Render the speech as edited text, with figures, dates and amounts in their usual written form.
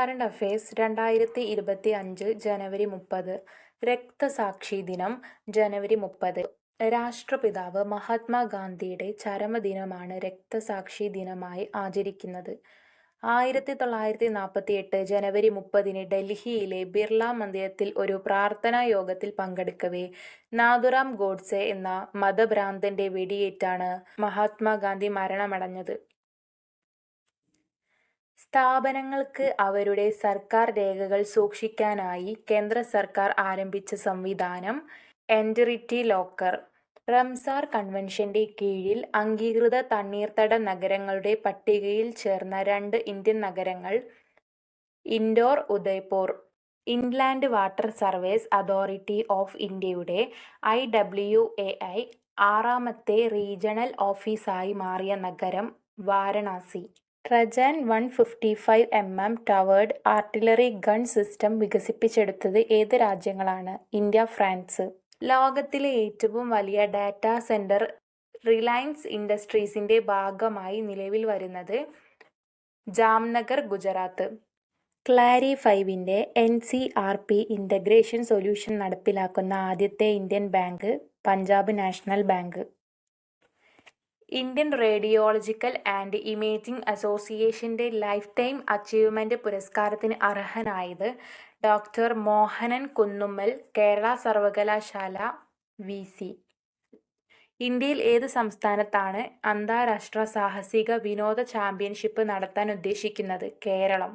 Current affairs 2025 ജനുവരി 30. രക്തസാക്ഷി ദിനം ജനുവരി 30. രാഷ്ട്രപിതാവ് മഹാത്മാഗാന്ധിയുടെ ചരമദിനമാണ് രക്തസാക്ഷി ദിനമായി ആചരിക്കുന്നത്. 1948 ജനുവരി 30 ഡൽഹിയിലെ ബിർള മന്ദിരത്തിൽ ഒരു പ്രാർത്ഥനാ യോഗത്തിൽ പങ്കെടുക്കവേ നാഥുറാം ഗോഡ്സെ എന്ന മതഭ്രാന്തന്റെ വെടിയേറ്റാണ് മഹാത്മാഗാന്ധി മരണമടഞ്ഞത്. സ്ഥാപനങ്ങൾക്ക് അവരുടെ സർക്കാർ രേഖകൾ സൂക്ഷിക്കാനായി കേന്ദ്ര സർക്കാർ ആരംഭിച്ച സംവിധാനം എൻറ്റിറ്റി ലോക്കർ. റംസാർ കൺവെൻഷന്റെ കീഴിൽ അംഗീകൃത തണ്ണീർത്തട നഗരങ്ങളുടെ പട്ടികയിൽ ചേർന്ന 2 ഇന്ത്യൻ നഗരങ്ങൾ Indore, Udaipur. Inland water service authority of ഇന്ത്യയുടെ IWAI 6ാമത്തെ റീജണൽ ഓഫീസായി മാറിയ നഗരം വാരണാസി. ട്രജൻ 155mm ടവേർഡ് ആർട്ടിലറി ഗൺ സിസ്റ്റം വികസിപ്പിച്ചെടുത്തത് ഏത് രാജ്യങ്ങളാണ്? India, France. ലോകത്തിലെ ഏറ്റവും വലിയ ഡാറ്റാ സെന്റർ റിലയൻസ് ഇൻഡസ്ട്രീസിന്റെ ഭാഗമായി നിലവിൽ വരുന്നത് ജാംനഗർ, ഗുജറാത്ത്. ക്ലാരി 5ന്റെ NCRP ഇന്റഗ്രേഷൻ സൊല്യൂഷൻ നടപ്പിലാക്കുന്ന ആദ്യത്തെ Indian bank Punjab National Bank. Indian Radiological and Imaging അസോസിയേഷന്റെ ലൈഫ് ടൈം അച്ചീവ്മെന്റ് പുരസ്കാരത്തിന് അർഹനായത് ഡോക്ടർ മോഹനൻ കുന്നുമ്മൽ, കേരള സർവകലാശാല, VC. ഇന്ത്യയിൽ ഏത് സംസ്ഥാനത്താണ് അന്താരാഷ്ട്ര സാഹസിക വിനോദ ചാമ്പ്യൻഷിപ്പ് നടത്താൻ ഉദ്ദേശിക്കുന്നത്? കേരളം.